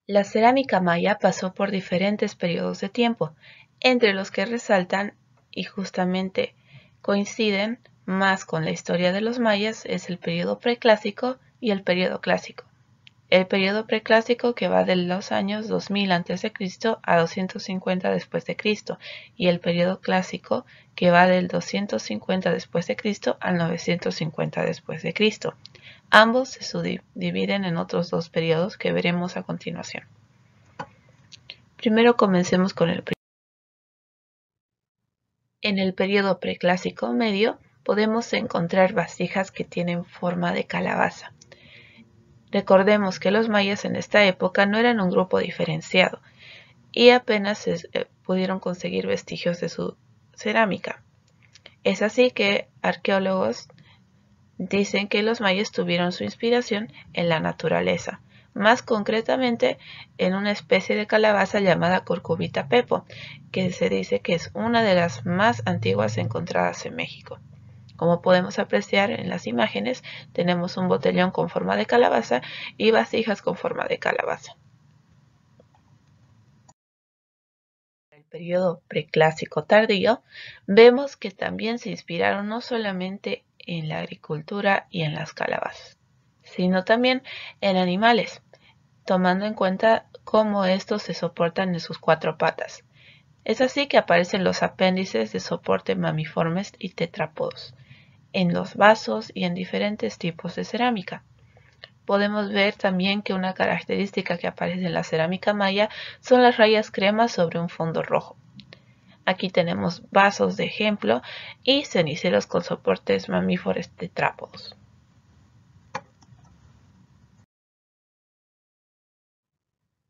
La cerámica maya pasó por diferentes periodos de tiempo, entre los que resaltan y justamente coinciden más con la historia de los mayas es el periodo preclásico y el periodo clásico. El periodo preclásico que va de los años 2000 a.C. a 250 después de Cristo y el periodo clásico que va del 250 después de Cristo al 950 después de Cristo. Ambos se subdividen en otros dos periodos que veremos a continuación. Primero comencemos con el periodo. En el periodo preclásico medio podemos encontrar vasijas que tienen forma de calabaza. Recordemos que los mayas en esta época no eran un grupo diferenciado y apenas se pudieron conseguir vestigios de su cerámica. Es así que arqueólogos dicen que los mayas tuvieron su inspiración en la naturaleza, más concretamente en una especie de calabaza llamada Curcubita pepo, que se dice que es una de las más antiguas encontradas en México. Como podemos apreciar en las imágenes, tenemos un botellón con forma de calabaza y vasijas con forma de calabaza. En el periodo preclásico tardío, vemos que también se inspiraron no solamente en la agricultura y en las calabazas, sino también en animales, tomando en cuenta cómo estos se soportan en sus cuatro patas. Es así que aparecen los apéndices de soporte mamiformes y tetrápodos en los vasos y en diferentes tipos de cerámica. Podemos ver también que una característica que aparece en la cerámica maya son las rayas cremas sobre un fondo rojo. Aquí tenemos vasos de ejemplo y ceniceros con soportes mamíferos tetrápodos.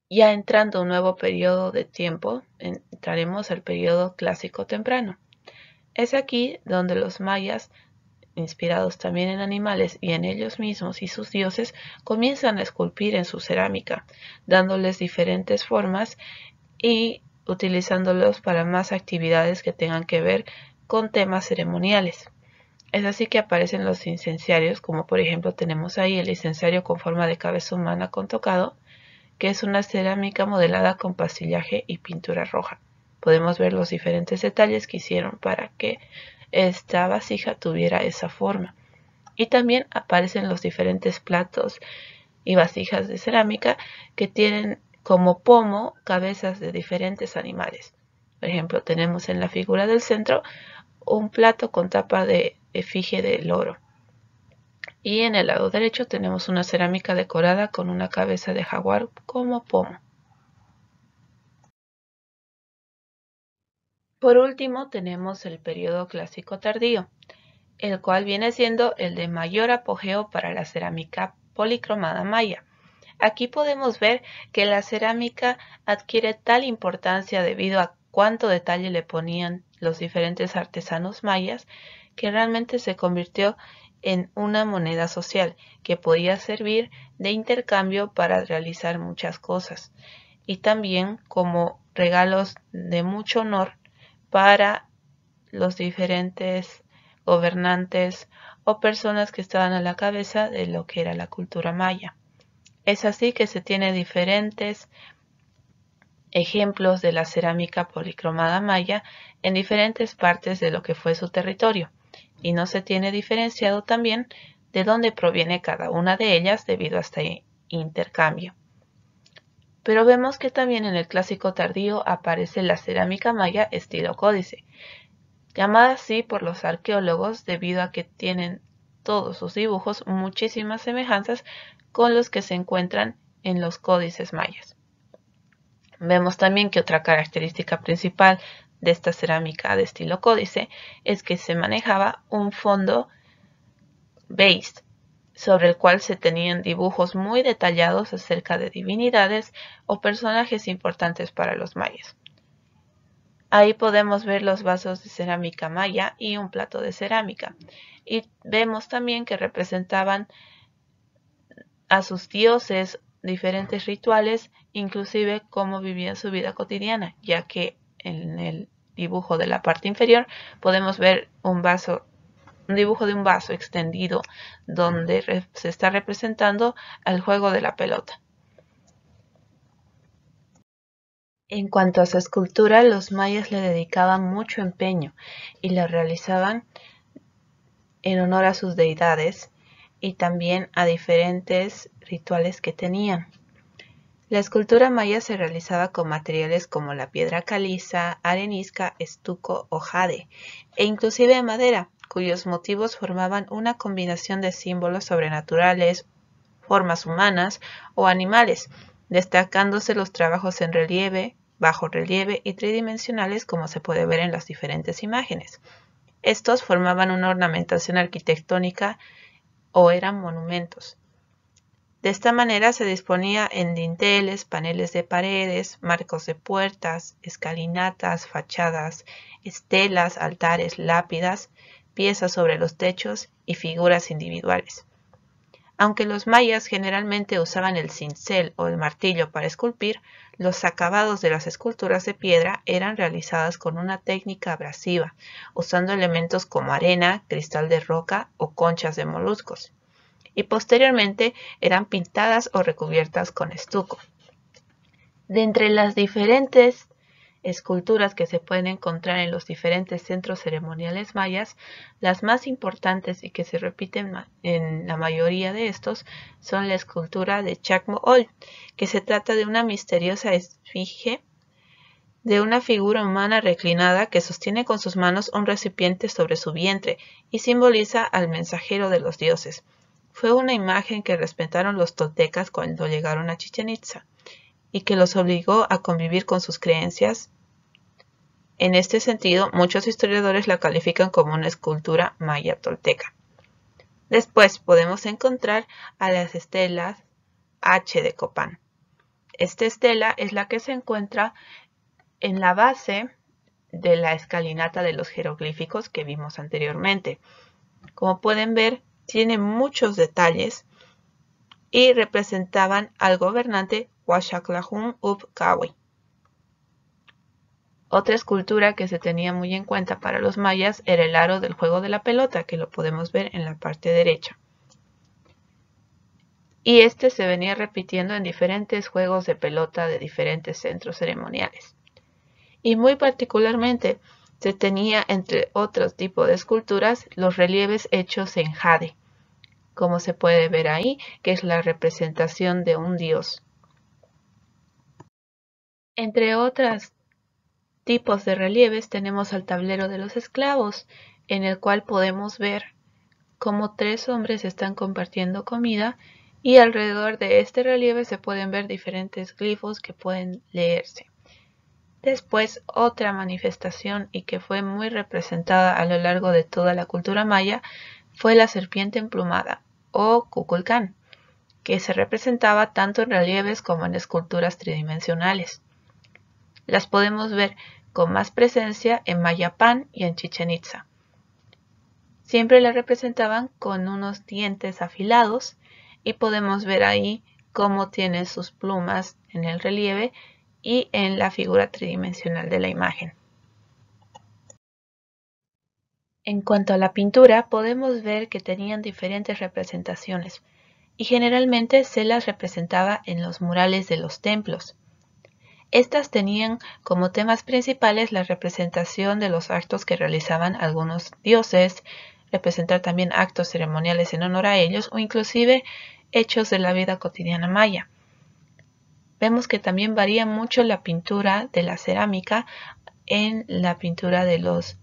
Ya entrando a un nuevo periodo de tiempo, entraremos al periodo clásico temprano. Es aquí donde los mayas, inspirados también en animales y en ellos mismos y sus dioses, comienzan a esculpir en su cerámica, dándoles diferentes formas y utilizándolos para más actividades que tengan que ver con temas ceremoniales. Es así que aparecen los incenciarios, como por ejemplo tenemos ahí el incensario con forma de cabeza humana con tocado, que es una cerámica modelada con pastillaje y pintura roja. Podemos ver los diferentes detalles que hicieron para que esta vasija tuviera esa forma. Y también aparecen los diferentes platos y vasijas de cerámica que tienen como pomo cabezas de diferentes animales. Por ejemplo, tenemos en la figura del centro un plato con tapa de efigie de loro. Y en el lado derecho tenemos una cerámica decorada con una cabeza de jaguar como pomo. Por último tenemos el periodo clásico tardío, el cual viene siendo el de mayor apogeo para la cerámica policromada maya. Aquí podemos ver que la cerámica adquiere tal importancia debido a cuánto detalle le ponían los diferentes artesanos mayas, que realmente se convirtió en una moneda social que podía servir de intercambio para realizar muchas cosas y también como regalos de mucho honor para los diferentes gobernantes o personas que estaban a la cabeza de lo que era la cultura maya. Es así que se tiene diferentes ejemplos de la cerámica policromada maya en diferentes partes de lo que fue su territorio, y no se tiene diferenciado también de dónde proviene cada una de ellas debido a este intercambio. Pero vemos que también en el clásico tardío aparece la cerámica maya estilo códice, llamada así por los arqueólogos debido a que tienen todos sus dibujos muchísimas semejanzas con los que se encuentran en los códices mayas. Vemos también que otra característica principal de esta cerámica de estilo códice es que se manejaba un fondo beige, sobre el cual se tenían dibujos muy detallados acerca de divinidades o personajes importantes para los mayas. Ahí podemos ver los vasos de cerámica maya y un plato de cerámica. Y vemos también que representaban a sus dioses diferentes rituales, inclusive cómo vivían su vida cotidiana, ya que en el dibujo de la parte inferior podemos ver un dibujo de un vaso extendido donde se está representando el juego de la pelota. En cuanto a su escultura, los mayas le dedicaban mucho empeño y la realizaban en honor a sus deidades y también a diferentes rituales que tenían. La escultura maya se realizaba con materiales como la piedra caliza, arenisca, estuco o jade, e inclusive madera, cuyos motivos formaban una combinación de símbolos sobrenaturales, formas humanas o animales, destacándose los trabajos en relieve, bajo relieve y tridimensionales como se puede ver en las diferentes imágenes. Estos formaban una ornamentación arquitectónica o eran monumentos. De esta manera se disponía en dinteles, paneles de paredes, marcos de puertas, escalinatas, fachadas, estelas, altares, lápidas, piezas sobre los techos y figuras individuales. Aunque los mayas generalmente usaban el cincel o el martillo para esculpir, los acabados de las esculturas de piedra eran realizadas con una técnica abrasiva, usando elementos como arena, cristal de roca o conchas de moluscos, y posteriormente eran pintadas o recubiertas con estuco. De entre las diferentes esculturas que se pueden encontrar en los diferentes centros ceremoniales mayas, las más importantes y que se repiten en la mayoría de estos son la escultura de Chacmool, que se trata de una misteriosa esfinge de una figura humana reclinada que sostiene con sus manos un recipiente sobre su vientre y simboliza al mensajero de los dioses. Fue una imagen que respetaron los toltecas cuando llegaron a Chichén Itzá y que los obligó a convivir con sus creencias. En este sentido, muchos historiadores la califican como una escultura maya tolteca. Después podemos encontrar a las estelas H de Copán. Esta estela es la que se encuentra en la base de la escalinata de los jeroglíficos que vimos anteriormente. Como pueden ver, tiene muchos detalles y representaban al gobernante Huaxaclahum Upcahui. Otra escultura que se tenía muy en cuenta para los mayas era el aro del juego de la pelota, que lo podemos ver en la parte derecha. Y este se venía repitiendo en diferentes juegos de pelota de diferentes centros ceremoniales. Y muy particularmente se tenía, entre otros tipos de esculturas, los relieves hechos en jade, como se puede ver ahí, que es la representación de un dios. Entre otros tipos de relieves tenemos al tablero de los esclavos, en el cual podemos ver cómo 3 hombres están compartiendo comida y alrededor de este relieve se pueden ver diferentes glifos que pueden leerse. Después, otra manifestación y que fue muy representada a lo largo de toda la cultura maya fue la serpiente emplumada o Kukulcán, que se representaba tanto en relieves como en esculturas tridimensionales. Las podemos ver con más presencia en Mayapán y en Chichén Itzá. Siempre la representaban con unos dientes afilados y podemos ver ahí cómo tiene sus plumas en el relieve y en la figura tridimensional de la imagen. En cuanto a la pintura, podemos ver que tenían diferentes representaciones y generalmente se las representaba en los murales de los templos. Estas tenían como temas principales la representación de los actos que realizaban algunos dioses, representar también actos ceremoniales en honor a ellos o inclusive hechos de la vida cotidiana maya. Vemos que también varía mucho la pintura de la cerámica en la pintura de los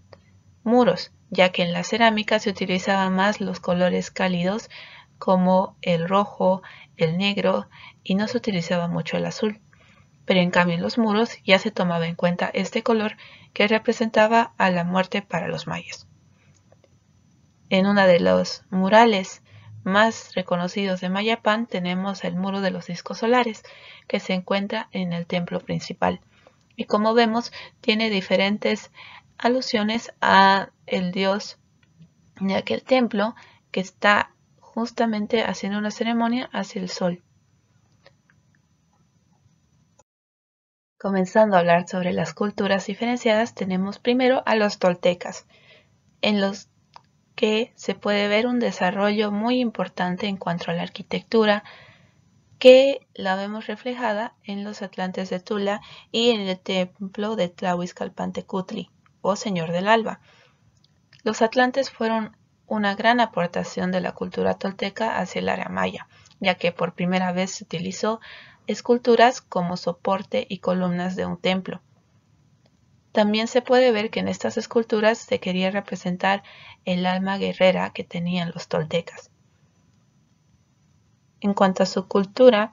muros, ya que en la cerámica se utilizaban más los colores cálidos como el rojo, el negro y no se utilizaba mucho el azul. Pero en cambio en los muros ya se tomaba en cuenta este color que representaba a la muerte para los mayas. En uno de los murales más reconocidos de Mayapán tenemos el muro de los discos solares, que se encuentra en el templo principal. Y como vemos, tiene diferentes alusiones a el dios de aquel templo que está justamente haciendo una ceremonia hacia el sol. Comenzando a hablar sobre las culturas diferenciadas, tenemos primero a los toltecas, en los que se puede ver un desarrollo muy importante en cuanto a la arquitectura, que la vemos reflejada en los atlantes de Tula y en el templo de Tlahuizcalpantecutli, o Señor del Alba. Los atlantes fueron una gran aportación de la cultura tolteca hacia el área maya, ya que por primera vez se utilizó esculturas como soporte y columnas de un templo. También se puede ver que en estas esculturas se quería representar el alma guerrera que tenían los toltecas. En cuanto a su cultura,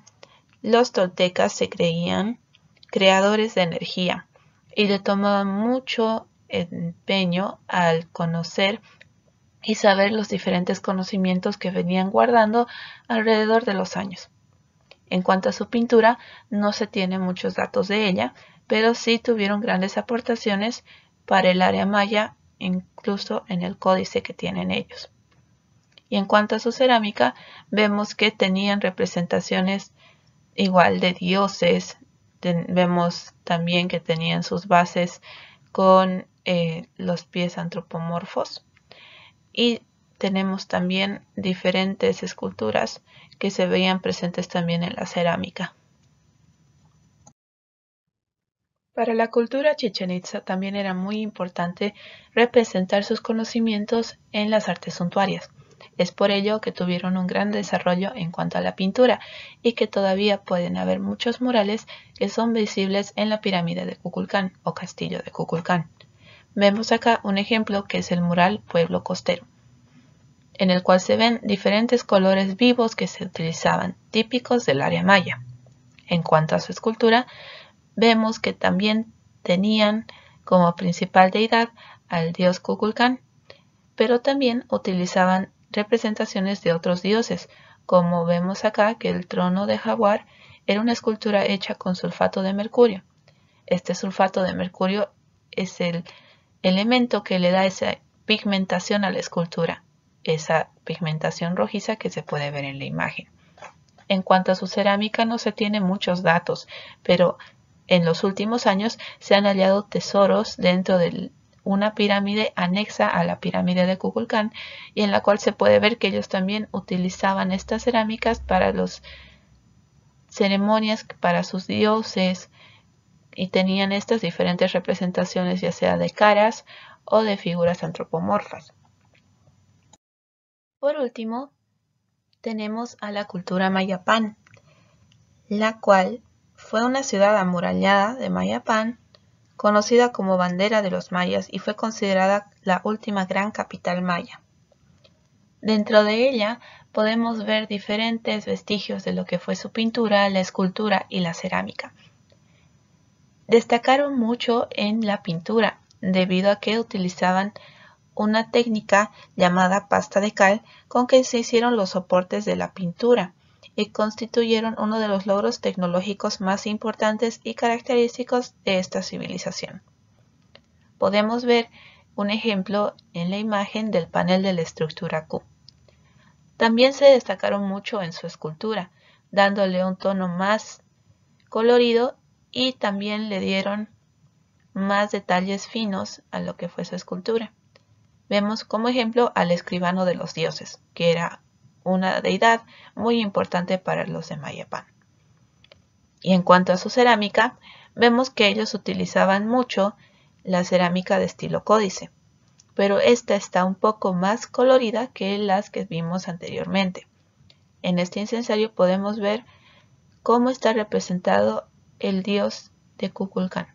los toltecas se creían creadores de energía y le tomaban mucho empeño al conocer y saber los diferentes conocimientos que venían guardando alrededor de los años. En cuanto a su pintura, no se tienen muchos datos de ella, pero sí tuvieron grandes aportaciones para el área maya, incluso en el códice que tienen ellos. Y en cuanto a su cerámica, vemos que tenían representaciones igual de dioses. Vemos también que tenían sus bases con los pies antropomorfos. Y tenemos también diferentes esculturas que se veían presentes también en la cerámica. Para la cultura Chichén Itzá también era muy importante representar sus conocimientos en las artes suntuarias. Es por ello que tuvieron un gran desarrollo en cuanto a la pintura y que todavía pueden haber muchos murales que son visibles en la pirámide de Kukulcán o castillo de Kukulcán. Vemos acá un ejemplo que es el mural Pueblo Costero, en el cual se ven diferentes colores vivos que se utilizaban, típicos del área maya. En cuanto a su escultura, vemos que también tenían como principal deidad al dios Kukulcán, pero también utilizaban representaciones de otros dioses, como vemos acá que el trono de jaguar era una escultura hecha con sulfato de mercurio. Este sulfato de mercurio es el elemento que le da esa pigmentación a la escultura, esa pigmentación rojiza que se puede ver en la imagen. En cuanto a su cerámica no se tienen muchos datos, pero en los últimos años se han hallado tesoros dentro de una pirámide anexa a la pirámide de Kukulcán y en la cual se puede ver que ellos también utilizaban estas cerámicas para las ceremonias, para sus dioses, y tenían estas diferentes representaciones ya sea de caras o de figuras antropomorfas. Por último, tenemos a la cultura Mayapán, la cual fue una ciudad amurallada de Mayapán, conocida como bandera de los mayas y fue considerada la última gran capital maya. Dentro de ella podemos ver diferentes vestigios de lo que fue su pintura, la escultura y la cerámica. Destacaron mucho en la pintura, debido a que utilizaban una técnica llamada pasta de cal con que se hicieron los soportes de la pintura y constituyeron uno de los logros tecnológicos más importantes y característicos de esta civilización. Podemos ver un ejemplo en la imagen del panel de la estructura Q. También se destacaron mucho en su escultura, dándole un tono más colorido y también le dieron más detalles finos a lo que fue su escultura. Vemos como ejemplo al escribano de los dioses, que era una deidad muy importante para los de Mayapán. Y en cuanto a su cerámica, vemos que ellos utilizaban mucho la cerámica de estilo códice, pero esta está un poco más colorida que las que vimos anteriormente. En este incensario podemos ver cómo está representado el dios de Kukulcán.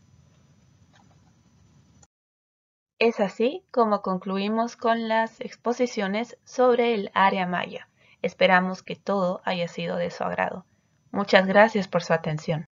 Es así como concluimos con las exposiciones sobre el área maya. Esperamos que todo haya sido de su agrado. Muchas gracias por su atención.